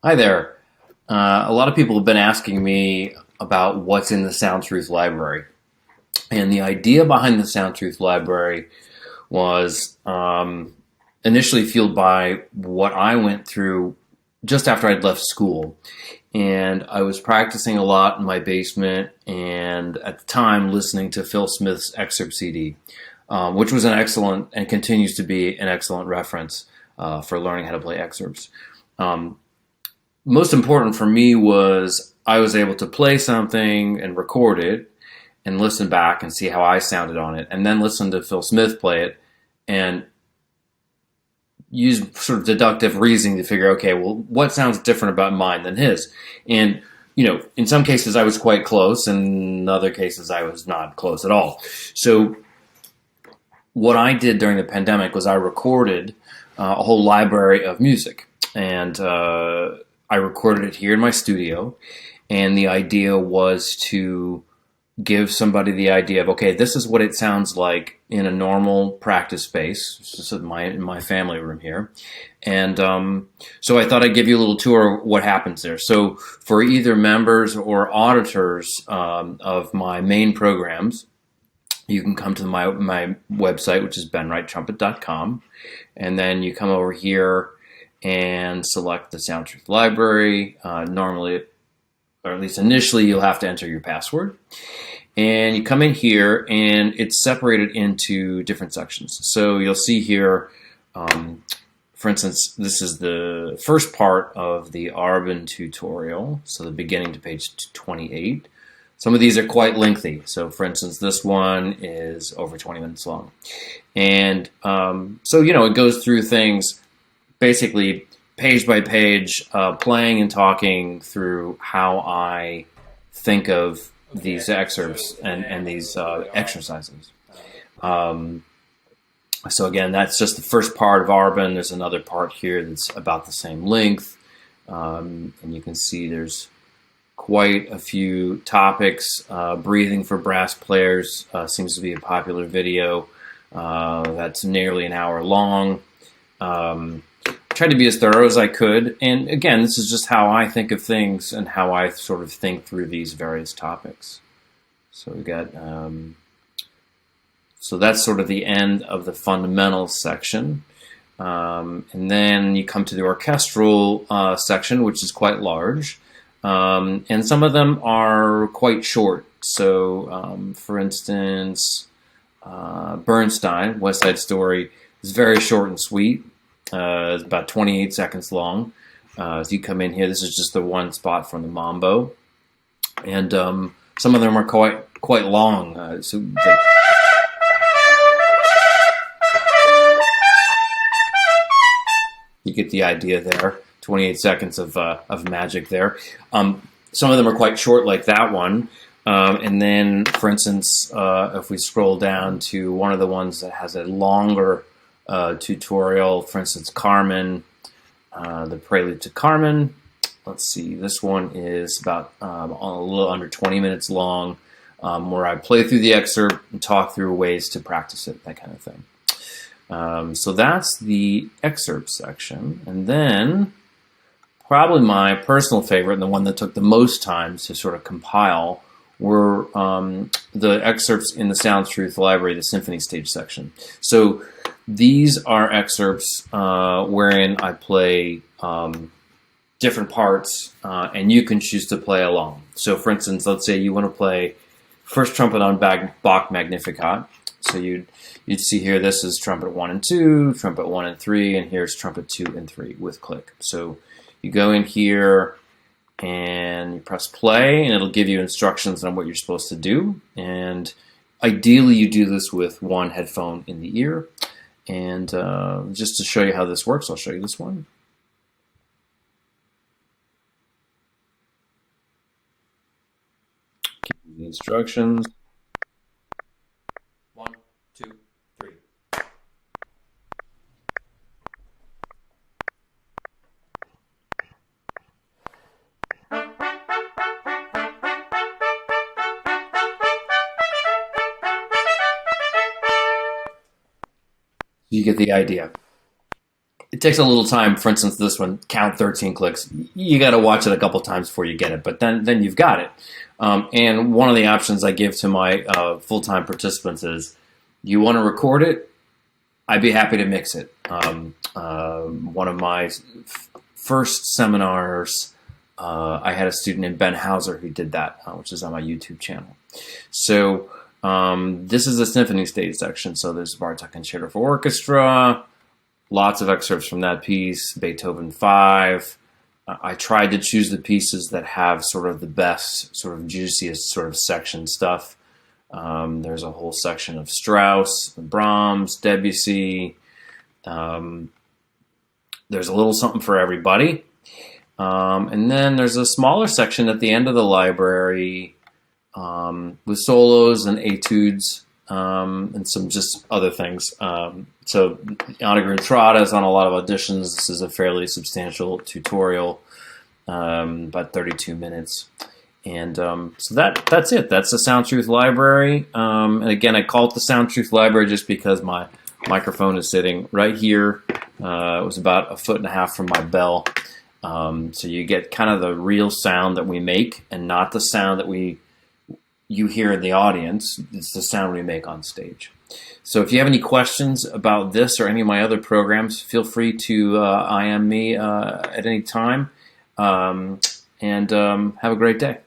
Hi there. A lot of people have been asking me about what's in the Sound Truth library. And the idea behind the Sound Truth library was initially fueled by what I went through just after I'd left school. And I was practicing a lot in my basement and at the time listening to Phil Smith's excerpt CD, which was an excellent and continues to be an excellent reference for learning how to play excerpts. Um, Most important for me was I was able to play something and record it and listen back and see how I sounded on it, and then listen to Phil Smith play it and use sort of deductive reasoning to figure, okay, well, what sounds different about mine than his? And, in some cases I was quite close, and in other cases I was not close at all. So what I did during the pandemic was I recorded a whole library of music, and I recorded it here in my studio, and the idea was to give somebody the idea of, okay, this is what it sounds like in a normal practice space. This is in my family room here. And so I thought I'd give you a little tour of what happens there. So for either members or auditors of my main programs, you can come to my website, which is benwrighttrumpet.com, and then you come over here and select the Sound Truth library. Normally, or at least initially, you'll have to enter your password. And you come in here, and it's separated into different sections. So you'll see here, for instance, this is the first part of the Arbin tutorial, so the beginning to page 28. Some of these are quite lengthy. So for instance, this one is over 20 minutes long. And so, it goes through things basically page by page, playing and talking through how I think of these excerpts and these exercises. So again, that's just the first part of Arbin. There's another part here that's about the same length. And you can see there's quite a few topics. Breathing for brass players seems to be a popular video. That's nearly an hour long. Tried to be as thorough as I could, and again, this is just how I think of things and how I sort of think through these various topics. So we got, so that's sort of the end of the fundamentals section, and then you come to the orchestral section, which is quite large, and some of them are quite short. So, for instance, Bernstein, West Side Story, is very short and sweet. It's about 28 seconds long. As you come in here, this is just the one spot from the mambo, and some of them are quite long. You get the idea there. 28 seconds of magic there. Some of them are quite short, like that one. And then, for instance, if we scroll down to one of the ones that has a longer tutorial, for instance, Carmen, the Prelude to Carmen. Let's see, this one is about a little under 20 minutes long, where I play through the excerpt and talk through ways to practice it, that kind of thing. So that's the excerpt section. And then probably my personal favorite, and the one that took the most time to sort of compile, were the excerpts in the Sound Truth library, the Symphony stage section. So these are excerpts wherein I play different parts, and you can choose to play along. So for instance, let's say you want to play first trumpet on Bach Magnificat. So you'd see here, this is trumpet 1 and 2, trumpet 1 and 3, and here's trumpet 2 and 3 with click. So you go in here and you press play, and it'll give you instructions on what you're supposed to do. And ideally, you do this with one headphone in the ear. And just to show you how this works, I'll show you this one. The instructions. 1, 2, 3. You get the idea. it takes a little time. For instance, this one, count 13 clicks. You got to watch it a couple times before you get it, but then you've got it. And one of the options I give to my full-time participants is, you want to record it? I'd be happy to mix it. One of my first seminars, I had a student named Ben Hauser who did that, which is on my YouTube channel. So this is a symphony stage section. So there's Bartok Concerto for Orchestra, lots of excerpts from that piece, Beethoven 5. I tried to choose the pieces that have sort of the best, sort of juiciest sort of section stuff. There's a whole section of Strauss, Brahms, Debussy. There's a little something for everybody. And then there's a smaller section at the end of the library with solos and etudes and some just other things. So Anna Gruntrada is on a lot of auditions. This is a fairly substantial tutorial, about 32 minutes. And so that's it. That's the Sound Truth Library. And again, I call it the Sound Truth Library just because my microphone is sitting right here. It was about 1.5 feet from my bell. So you get kind of the real sound that we make and not the sound that you hear in the audience. It's the sound we make on stage. So if you have any questions about this or any of my other programs, feel free to IM me at any time. And have a great day.